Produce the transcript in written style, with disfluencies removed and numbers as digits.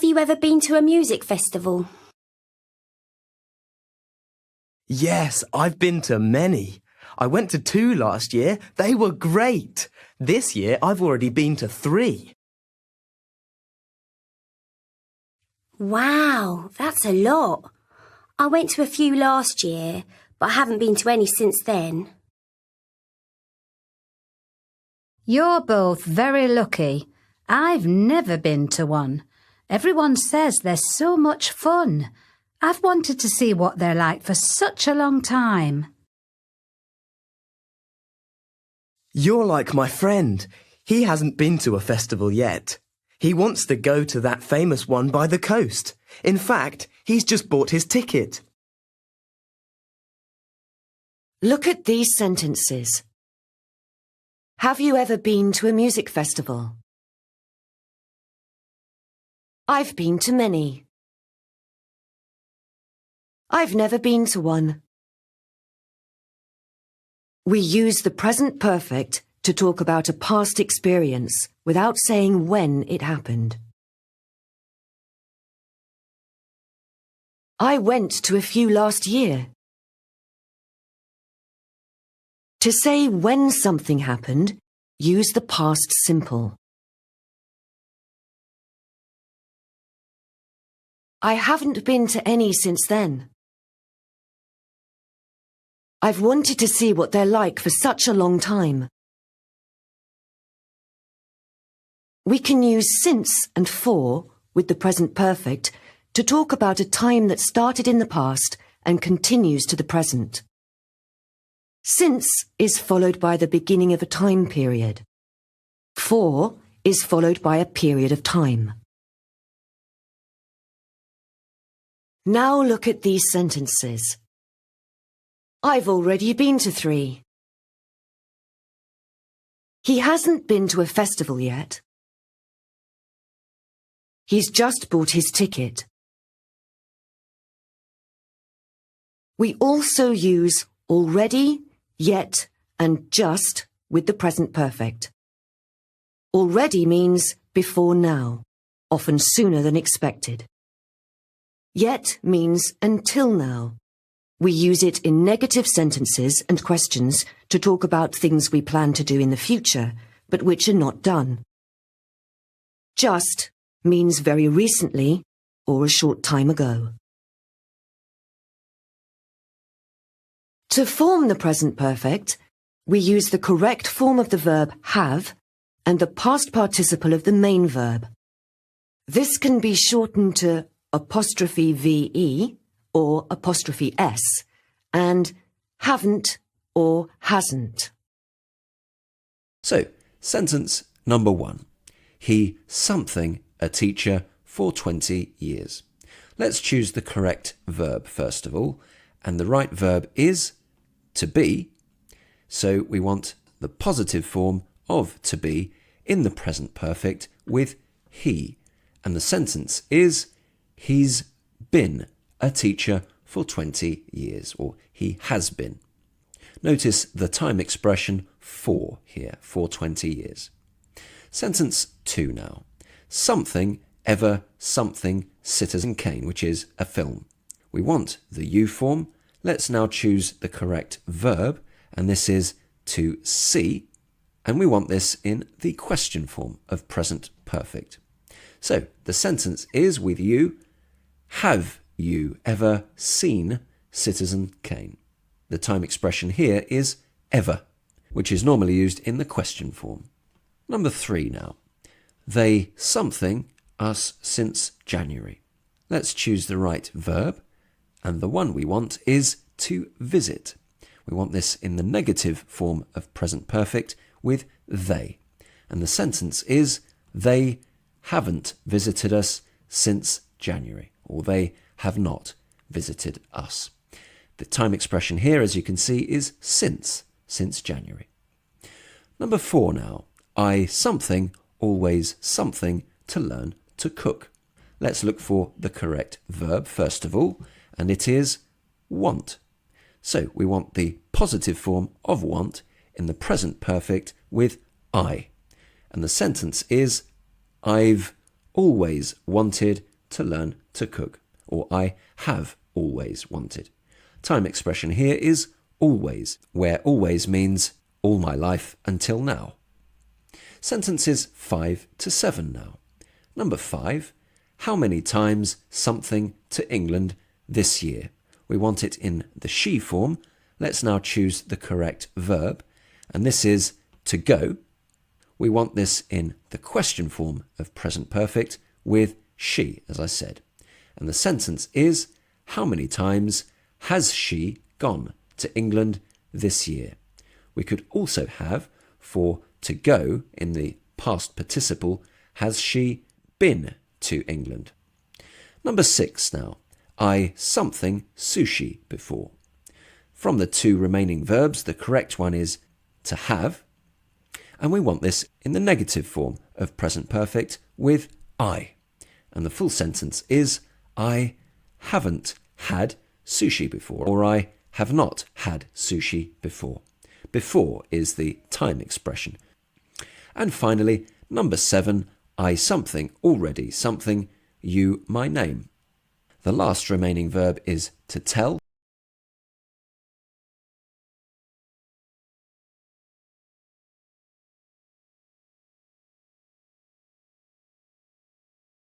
you ever been to a music festival? Yes, I've been to many. I went to 2 last year. They were great. This year, I've already been to 3. Wow, that's a lot. I went to a few last year, but I haven't been to any since then. You're both very lucky. I've never been to one. Everyone says they're so much fun. I've wanted to see what they're like for such a long time. You're like my friend. He hasn't been to a festival yet. He wants to go to that famous one by the coast. In fact, he's just bought his ticket. Look at these sentences. Have you ever been to a music festival? I've been to many. I've never been to one. We use the present perfect to talk about a past experience without saying when it happened. I went to a few last year. To say when something happened, use the past simple. I haven't been to any since then. I've wanted to see what they're like for such a long time. We can use since and for with the present perfect to talk about a time that started in the past and continues to the present. Since is followed by the beginning of a time period. For is followed by a period of time. Now look at these sentences. I've already been to 3. He hasn't been to a festival yet. He's just bought his ticket. We also use already, yet, and just with the present perfect. Already means before now, often sooner than expected. Yet means until now. We use it in negative sentences and questions to talk about things we plan to do in the future, but which are not done. Just means very recently or a short time ago. To form the present perfect, we use the correct form of the verb have and the past participle of the main verb. This can be shortened to apostrophe VE or apostrophe S and haven't or hasn't. So, sentence number 1. He something a teacher for 20 years. Let's choose the correct verb first of all, and the right verb is to be, so we want the positive form of to be in the present perfect with he, and the sentence is he's been a teacher for 20 years, or he has been. Notice the time expression for here, for 20 years. Sentence 2 now. Something ever something Citizen Kane, which is a film. We want the you form. Let's now choose the correct verb, and this is to see, and we want this in the question form of present perfect. So the sentence is with you, have you ever seen Citizen Kane? The time expression here is ever, which is normally used in the question form. Number 3 now. They something us since January. Let's choose the right verb, and the one we want is to visit. We want this in the negative form of present perfect with they. And the sentence is they haven't visited us since January, or they have not visited us. The time expression here, as you can see, is since January. Number 4 now. I something, always something to learn to cook. Let's look for the correct verb first of all, and it is want. So we want the positive form of want in the present perfect with I. And the sentence is I've always wanted to learn to cook, or I have always wanted. Time expression here is always, where always means all my life until now. Sentences 5 to 7 now. Number 5, how many times something to England this year? We want it in the she form. Let's now choose the correct verb, and this is to go. We want this in the question form of present perfect with she, as I said. And the sentence is, how many times has she gone to England this year? We could also have, for to go in the past participle, has she been to England? Number 6 now. I something sushi before. From the 2 remaining verbs, the correct one is to have, and we want this in the negative form of present perfect with I. And the full sentence is, I haven't had sushi before, or I have not had sushi before. Before is the time expression. And finally, number 7, I something already something, you my name. The last remaining verb is to tell,